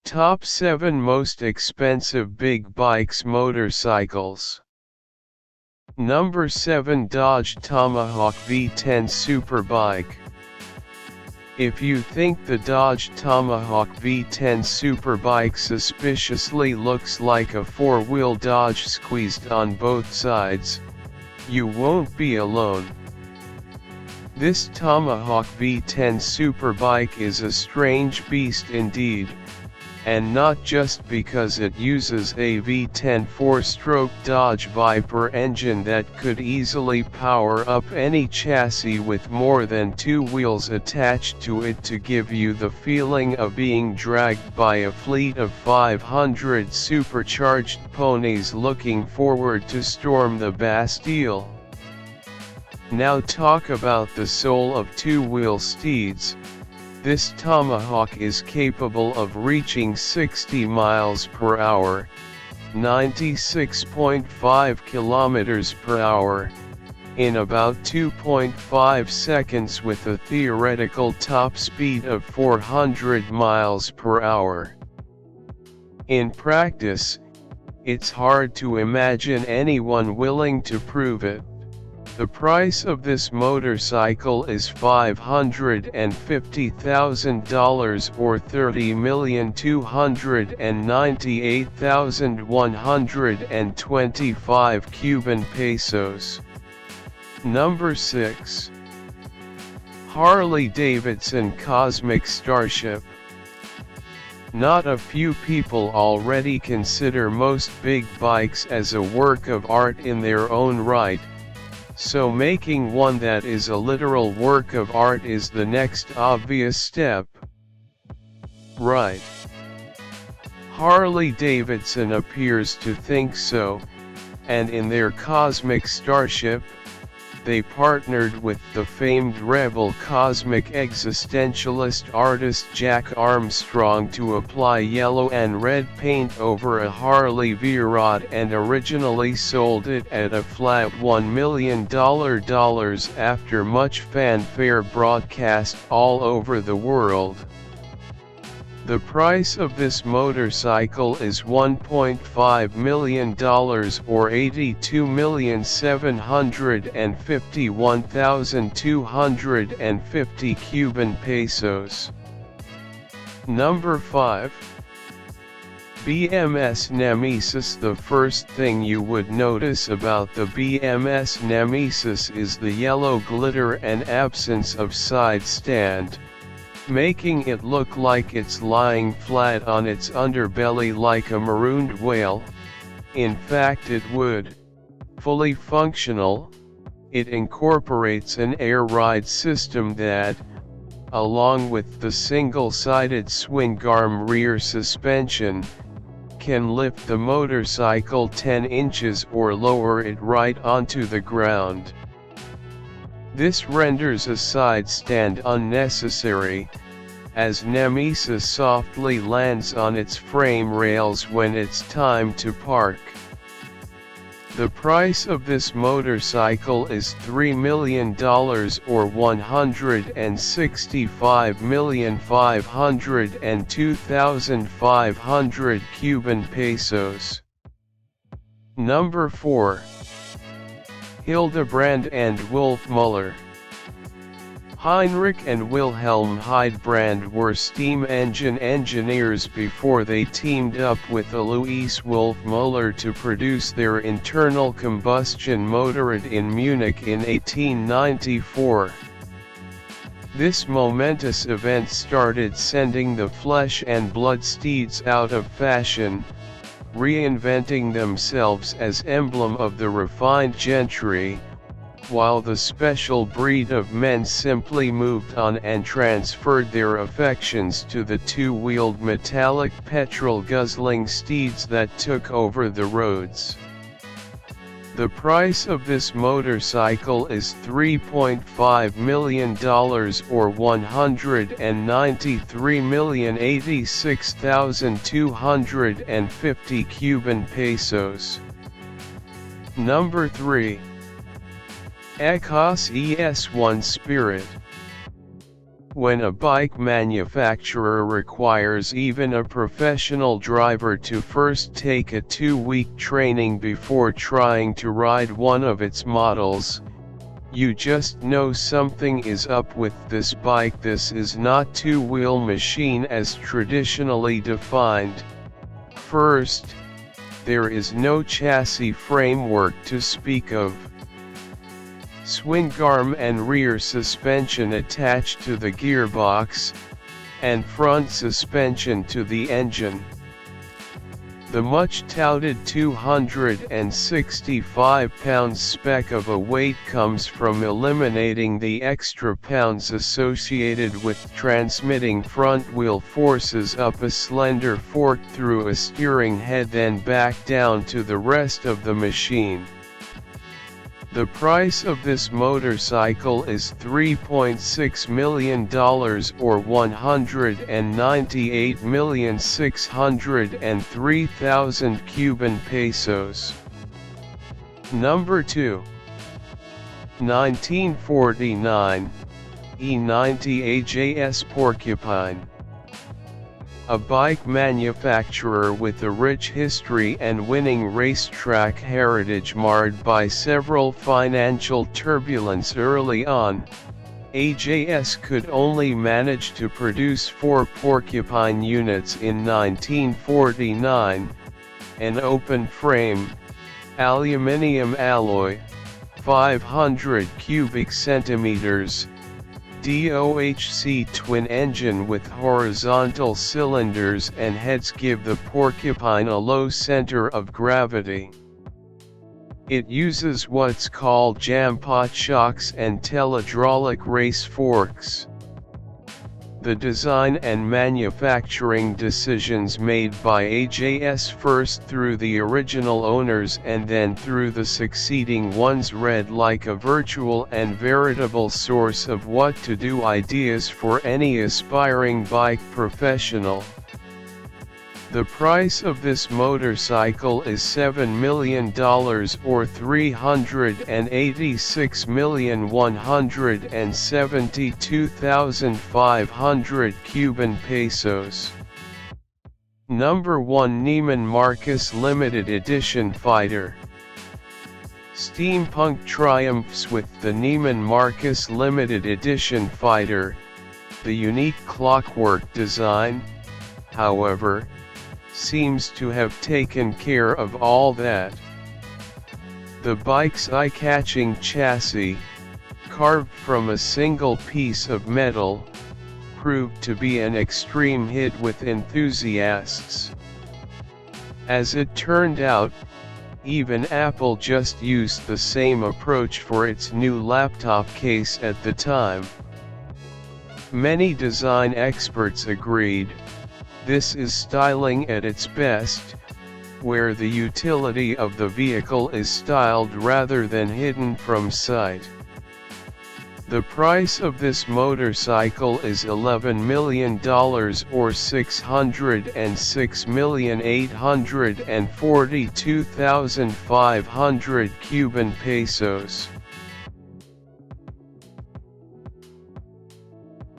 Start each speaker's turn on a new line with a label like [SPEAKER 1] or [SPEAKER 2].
[SPEAKER 1] Top 7 Most Expensive Big Bikes Motorcycles. Number 7, Dodge Tomahawk V10 Superbike. If you think the Dodge Tomahawk V10 Superbike suspiciously looks like a four-wheel Dodge squeezed on both sides, you won't be alone. This Tomahawk V10 Superbike is a strange beast indeed, and not just because it uses a V10 4-stroke Dodge Viper engine that could easily power up any chassis with more than two wheels attached to it to give you the feeling of being dragged by a fleet of 500 supercharged ponies looking forward to storm the Bastille. Now talk about the soul of two-wheel steeds. This Tomahawk is capable of reaching 60 miles per hour, 96.5 kilometers per hour, in about 2.5 seconds with a theoretical top speed of 400 miles per hour. In practice, it's hard to imagine anyone willing to prove it. The price of this motorcycle is $550,000 or 30,298,125 Cuban pesos. Number 6. Harley-Davidson Cosmic Starship. Not a few people already consider most big bikes as a work of art in their own right. So making one that is a literal work of art is the next obvious step. Right. Harley-Davidson appears to think so, and in their Cosmic Starship, they partnered with the famed rebel cosmic existentialist artist Jack Armstrong to apply yellow and red paint over a Harley V-Rod and originally sold it at a flat $1 million after much fanfare broadcast all over the world. The price of this motorcycle is $1.5 million or 82,751,250 Cuban pesos. Number 5. BMS Nemesis. The first thing you would notice about the BMS Nemesis is the yellow glitter and absence of side stand, making it look like it's lying flat on its underbelly like a marooned whale. In fact, it would. Fully functional, it incorporates an air ride system that, along with the single-sided swing arm rear suspension, can lift the motorcycle 10 inches or lower it right onto the ground. This renders a side stand unnecessary, as Nemesis softly lands on its frame rails when it's time to park. The price of this motorcycle is $3 million or 165,502,500 Cuban pesos. Number 4. Hildebrand and Wolfmuller. Heinrich and Wilhelm Heidebrand were steam engine engineers before they teamed up with Alois Wolfmuller to produce their internal combustion motorrad in Munich in 1894. This momentous event started sending the flesh and blood steeds out of fashion, reinventing themselves as emblem of the refined gentry, while the special breed of men simply moved on and transferred their affections to the two-wheeled metallic petrol-guzzling steeds that took over the roads. The price of this motorcycle is $3.5 million or 193,086,250 Cuban pesos. Number 3. EKOS ES1 Spirit. When a bike manufacturer requires even a professional driver to first take a 2-week training before trying to ride one of its models, you just know something is up with this bike. This is not two-wheel machine as traditionally defined. First, there is no chassis framework to speak of. Swing arm and rear suspension attached to the gearbox, and front suspension to the engine. The much-touted 265 pounds spec of a weight comes from eliminating the extra pounds associated with transmitting front-wheel forces up a slender fork through a steering head then back down to the rest of the machine. The price of this motorcycle is $3.6 million or $198,603,000 Cuban pesos. Number 2. 1949 E90 AJS Porcupine. A bike manufacturer with a rich history and winning racetrack heritage marred by several financial turbulence early on, AJS could only manage to produce 4 Porcupine units in 1949, an open frame, aluminium alloy, 500 cubic centimeters, DOHC twin engine with horizontal cylinders and heads give the Porcupine a low center of gravity. It uses what's called jam pot shocks and telehydraulic race forks. The design and manufacturing decisions made by AJS first through the original owners and then through the succeeding ones read like a virtual and veritable source of what to do ideas for any aspiring bike professional. The price of this motorcycle is $7 million or $386,172,500 Cuban pesos. Number 1 Neiman Marcus Limited Edition Fighter. Steampunk triumphs with the Neiman Marcus Limited Edition Fighter. The unique clockwork design, however, seems to have taken care of all that. The bike's eye-catching chassis, carved from a single piece of metal, proved to be an extreme hit with enthusiasts. As it turned out, even Apple just used the same approach for its new laptop case at the time. Many design experts agreed, this is styling at its best, where the utility of the vehicle is styled rather than hidden from sight. The price of this motorcycle is $11 million or $606,842,500 Cuban pesos.